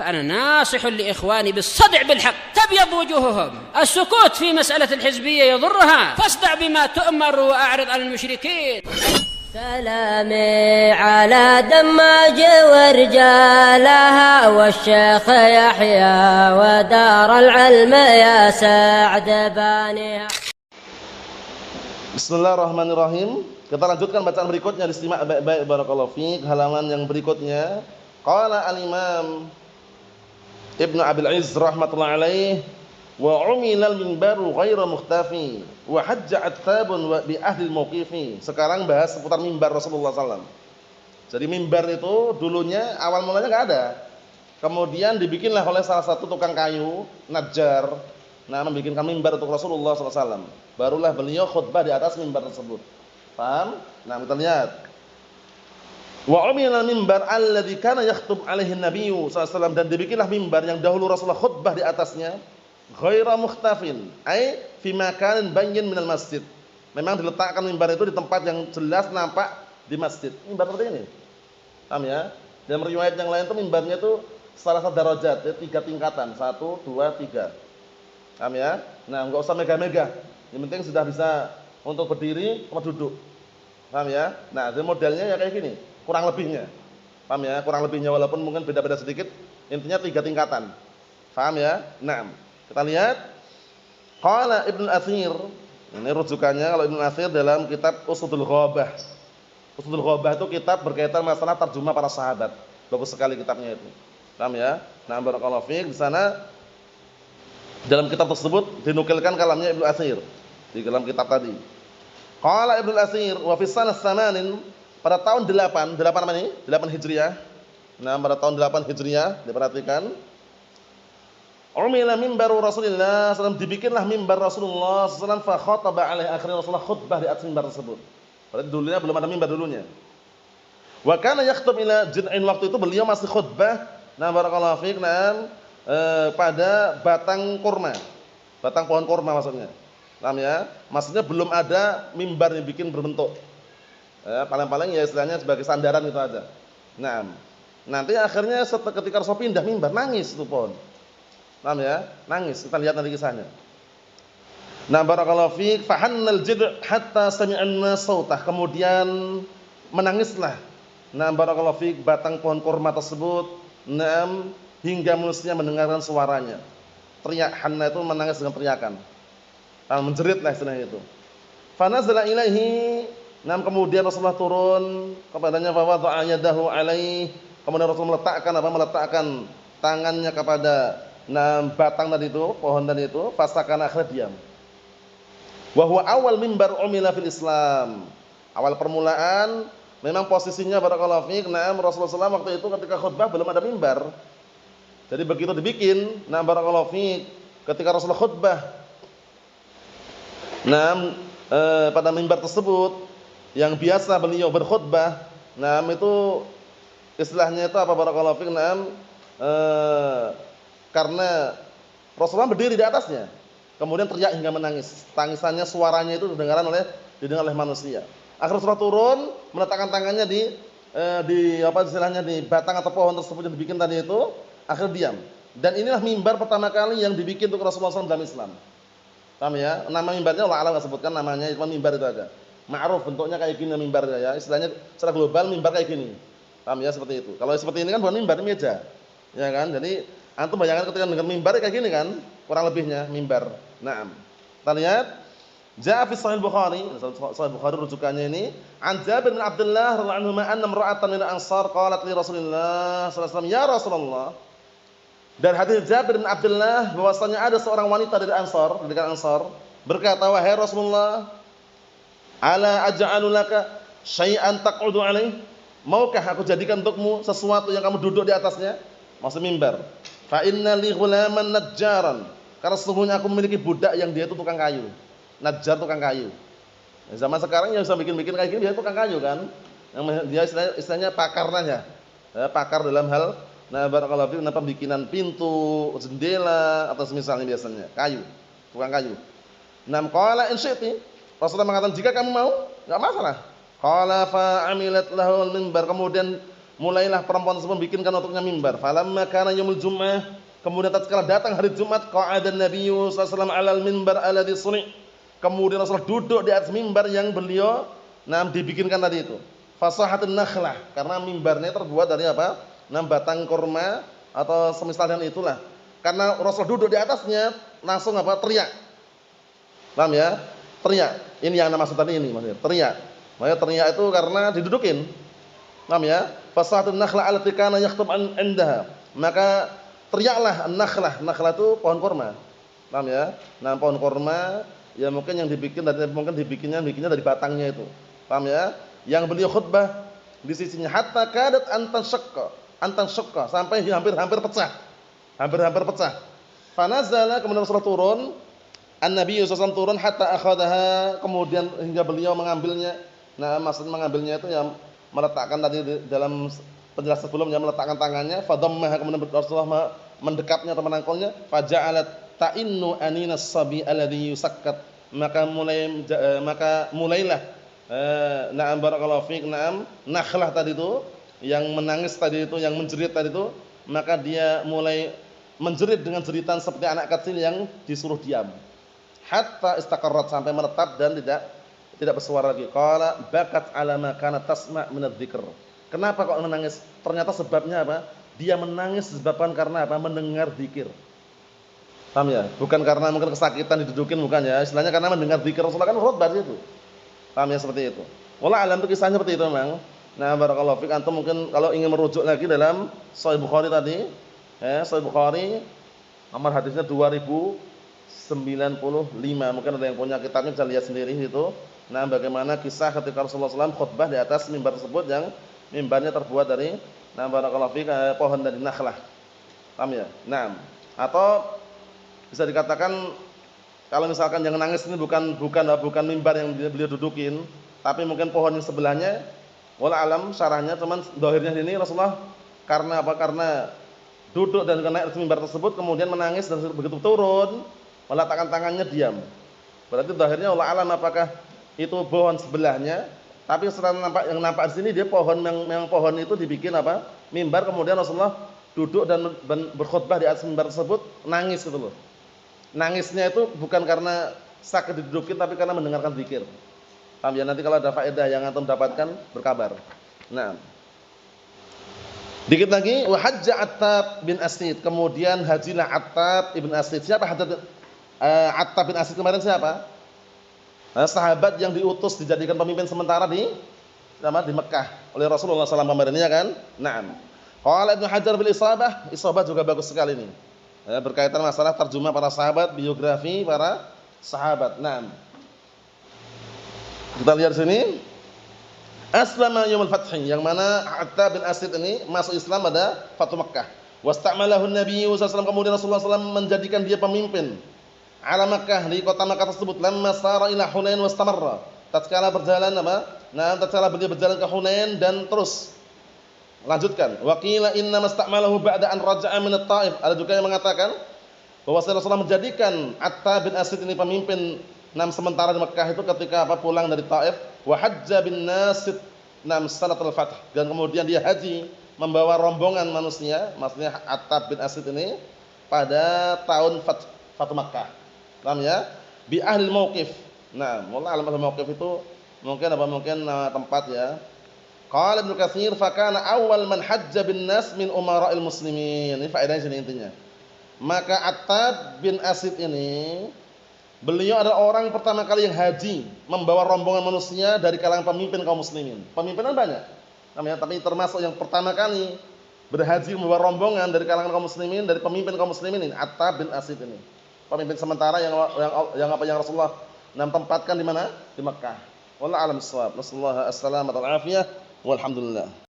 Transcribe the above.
فأنا ناصح لإخواني بالصدع بالحق تبيض وجوههم. السكوت في مسألة الحزبية يضرها، فاصدع بما تؤمر وأعرض عن المشركين. سلامي على دماج ورجالها والشيخ يحيى ودار العلم يا سعد بانيها. Bismillahirrahmanirrahim. Kita lanjutkan bacaan berikutnya, disimak baik-baik barakallahu fiik, halaman yang berikutnya. Qala al-Imam Ibnu Abil Izz rahmatullahi alaih wa umilal minbaru ghairu mukhtafi wa hajja attabun wa bi ahli mauqifi. Sekarang bahas seputar mimbar Rasulullah SAW. Jadi mimbar itu dulunya awal mulanya enggak ada. Kemudian dibikinlah oleh salah satu tukang kayu, najjar. Nah, membikinkan mimbar untuk Rasulullah SAW. Barulah beliau khutbah di atas mimbar tersebut. Paham? Nah, kita lihat. Wa umila mimbar alladzi kana yakhthub alaihi an-nabiyyu sallallahu, dan dibikinlah mimbar yang dahulu Rasulullah khutbah di atasnya, ghaira mukhtafin, ai fi makanin bayyin minal masjid. Memang diletakkan mimbar itu di tempat yang jelas nampak di masjid. Mimbar seperti ini. Paham ya? Dalam riwayat yang lain itu mimbarnya itu salasat darajat, ya, 3 tingkatan, 1 2 3. Paham ya? Nah, enggak usah megah-megah. Yang penting sudah bisa untuk berdiri atau duduk. Paham ya? Nah, jadi modelnya ya kayak gini, kurang lebihnya. Paham ya? Kurang lebihnya walaupun mungkin beda-beda sedikit, intinya 3 tingkatan. Paham ya? Nah, kita lihat qala Ibnu Atsir. Ini rujukannya kalau Ibnu Atsir dalam kitab Usudul Ghabah. Usudul Ghabah itu kitab berkaitan masalah terjemah para sahabat. Bagus sekali kitabnya itu. Paham ya? Nah, barakallahu fiik, di sana dalam kitab tersebut dinukilkan kalamnya Ibnu Atsir di dalam kitab tadi. Qala Ibnu Atsir wa fi sanah samanin, pada tahun 8 apa ini? 8 Hijriah. Nah, pada tahun 8 Hijriah, diperhatikan. Umila mimbaru Rasulullah SAW, dibikinlah mimbar Rasulullah SAW, fa khataba alaihi, akhirnya Rasulullah khutbah di atas mimbar tersebut. Berarti dulunya belum ada mimbar dulunya. Wa kana yakhthub ila jid'in, waktu itu beliau masih khutbah, nah barakallahu fiik, pada batang kurma. Batang pohon kurma maksudnya. Paham ya? Maksudnya belum ada mimbar yang bikin berbentuk. Paling-paling ya istilahnya sebagai sandaran itu aja. Nah, nanti akhirnya ketika Rasul pindah mimbar, nangis itu pohon. Paham ya? Nangis. Kita lihat nanti kisahnya. Nah, barakallahu fiik, fahannal jid' hatta sami'an sautah. Kemudian menangislah. Nah, barakallahu fiik, batang pohon kurma tersebut, hingga manusia mendengarkan suaranya. Teriak, hanna itu menangis dengan teriakan. Menjeritlah istilahnya itu. Fanazala ilaihi, kemudian Rasulullah turun kepadanya, fa wada'a yadahu alaihi, kemudian Rasulullah meletakkan tangannya kepada batang tadi itu, pohon tadi itu, fasakana, akhirnya diam. Wa huwa awal mimbar umila fil Islam. Awal permulaan memang posisinya barakallahu fiik, Rasulullah SAW waktu itu ketika khutbah belum ada mimbar. Jadi begitu dibikin, barakallahu fiik, ketika Rasulullah khutbah, pada mimbar tersebut yang biasa beliau berkhutbah, itu istilahnya itu apa barakallahu fiik, karena Rasulullah berdiri di atasnya, kemudian teriak hingga menangis. Tangisannya, suaranya itu didengar oleh manusia. Akhirnya Rasulullah turun, meletakkan tangannya di apa istilahnya, di batang atau pohon tersebut yang dibikin tadi itu, akhirnya diam. Dan inilah mimbar pertama kali yang dibikin untuk Rasulullah SAW dalam Islam. Paham ya? Nama mimbarnya Allah alam enggak sebutkan namanya, cuma mimbar itu aja. Ma'ruf, bentuknya kayak gini mimbarnya ya. Istilahnya secara global mimbar kayak gini. Paham ya, seperti itu. Kalau seperti ini kan bukan mimbar, ini meja. Ya kan? Jadi antum bayangkan ketika dengan mimbar kayak gini kan, kurang lebihnya mimbar. Naam. Kita lihat, jaa fi Sahih Bukhari, Sahih Bukhari rujukannya ini, an Jabir bin Abdullah radhiyallahu anhu anna imra'atan min ansar qalat li Rasulillah sallallahu alaihi wasallam, ya Rasulullah. Dan hadis Jabir bin Abdullah bahwasanya ada seorang wanita dari Ansar, dari kalangan Ansar, berkata, wahai Rasulullah, ala aj'alu laka syai'an taq'udu alaih? Maukah aku jadikan untukmu sesuatu yang kamu duduk di atasnya? Maksud mimbar. Fa inna li ghulaman najjaran, karena sesungguhnya aku memiliki budak yang dia itu tukang kayu. Najjar, tukang kayu. Zaman sekarang yang bisa bikin-bikin kayak gini dia tukang kayu kan. Yang dia istilahnya pakarnya. Pakar dalam hal barakallahu fiik, pembikinan pintu, jendela atau semisalnya biasanya kayu, tukang kayu. Qala in syi'ti, Rasulullah mengatakan jika kamu mau, enggak masalah. Qala fa amilat lahul minbar, kemudian mulailah perempuan tersebut bikinkan untuknya mimbar. Falamma kana yaumul jumu'ah, kemudian tatkala datang hari Jumat, qa'ada Nabi sallallahu alaihi wasallam 'alal mimbar alladhi suni'. Kemudian Rasulullah duduk di atas mimbar yang beliau dibikinkan tadi itu. Fasahatun nakhlah, karena mimbarnya terbuat dari apa? Batang kurma atau semisal dengan itulah. Karena Rasul duduk di atasnya, langsung apa? Teriak. Paham ya? Teriak. Ini yang maksud tadi ini maksudnya, teriak. Makanya teriak itu karena didudukin. Paham ya? Fasahatun nakhlah allati kana yakhthub indaha. Maka teriaklah an-nakhlah. Nakhlah itu pohon kurma. Paham ya? Nah, pohon kurma ya mungkin yang dibikin dari bikinnya dari batangnya itu. Paham ya? Yang beliau khutbah di sisinya hatta kadat antan syaqqa sampai hampir pecah. Hampir pecah. Fanazala, kemudian Rasulullah turun, An-Nabi sallallahu alaihi wasallam turun hatta akhadaha, kemudian hingga beliau mengambilnya. Nah, maksud mengambilnya itu yang meletakkan tadi dalam penjelasan sebelumnya, meletakkan tangannya, fadammaha, kemudian Rasulullah mendekapnya atau menangkulnya, faja'alat ta'innu aninas sabi alladhi yusakkat, maka mulailah na'am barakallahu fiik, na'am nakhlah tadi itu yang menangis tadi itu, yang menjerit tadi itu, maka dia mulai menjerit dengan jeritan seperti anak kecil yang disuruh diam. Hatta istaqarrat, sampai menetap dan tidak bersuara lagi. Qala bakat ala ma kanat tasma' min adz-dzikr. Kenapa kok menangis? Ternyata sebabnya apa? Dia menangis disebabkan karena apa? Mendengar zikir. Paham ya? Bukan karena mungkin kesakitan didudukin, bukan ya. Istilahnya karena mendengar zikir. Rasulullah kan khutbah itu. Paham ya, seperti itu. Wallah alam, itu kisahnya seperti itu memang. Nah, barakallahu fik, antum mungkin kalau ingin merujuk lagi dalam Sahih Bukhari tadi, Sahih Bukhari nomor hadisnya 2095. Mungkin ada yang punya kitabnya bisa lihat sendiri itu. Nah, bagaimana kisah ketika Rasulullah SAW khutbah di atas mimbar tersebut yang mimbarnya terbuat dari barakallahu fik, pohon dari nakhlah. Paham ya? Nah, atau bisa dikatakan kalau misalkan yang nangis ini bukan mimbar yang beliau dudukin, tapi mungkin pohon yang sebelahnya. Wala alam syarahnya, cuman zahirnya ini Rasulullah karena apa? Karena duduk dan naik ke mimbar tersebut kemudian menangis, dan begitu turun meletakkan tangannya diam. Berarti zahirnya wala alam apakah itu pohon sebelahnya, tapi setelah yang nampak di sini dia pohon yang pohon itu dibikin apa? Mimbar, kemudian Rasulullah duduk dan berkhutbah di atas mimbar tersebut, nangis gitu loh. Nangisnya itu bukan karena sakit didudukin, tapi karena mendengarkan zikir. Paham ya? Nanti kalau ada faedah yang antum dapatkan berkabar. Nah, dikit lagi, wa hajja Attab bin Asid, kemudian hajilah Attab ibn Asid. Siapa Attab bin Asid kemarin siapa? Sahabat yang diutus dijadikan pemimpin sementara di Mekah oleh Rasulullah SAW kemarin, ya kan? Naam. Qala Ibnu Hajar bil Isabah juga bagus sekali ini. Berkaitan masalah terjemah para sahabat, biografi para sahabat. Naam. Kita lihat sini. Aslama yaumul fathi, yang mana Attab bin Asid ini masuk Islam pada Fathu Makkah. Wasta'malahu Nabi sallallahu alaihi wasallam, kemudian Rasulullah SAW menjadikan dia pemimpin ala Makkah, di kota Makkah tersebut. Lamma sara ila Hunain wastamarra, tatkala berjalan tatkala beliau berjalan ke Hunain dan terus lanjutkan. Wa qila inna masta'malahu ba'da an raja'a min at-Taif. Ada juga yang mengatakan bahwa Rasulullah menjadikan Attab bin Asid ini pemimpin sementara di Mekah itu ketika pulang dari Taif. Wa hajja bin nasid sanatul fath, dan kemudian dia haji membawa rombongan manusia, maksudnya Attab bin Asid ini pada tahun Fathu Makkah. Paham ya? Bi ahli mauqif. Nah, wallah alam, ahli mauqif itu mungkin tempat ya. Qala Ibnu Katsir fa kana awwal man hajja bin nas min umara'il muslimin. Ini faedahnya sini intinya. Maka Attab bin Asid ini beliau adalah orang pertama kali yang haji membawa rombongan manusia dari kalangan pemimpin kaum muslimin. Pemimpinan banyak, tapi termasuk yang pertama kali berhaji membawa rombongan dari kalangan kaum muslimin, dari pemimpin kaum muslimin ini Attab bin Asid ini. Pemimpin sementara yang Rasulullah tempatkan di mana? Di Mekah. Wallahu a'lam bissawab. Nasallahu as-salamata wal afiyah. Walhamdulillah.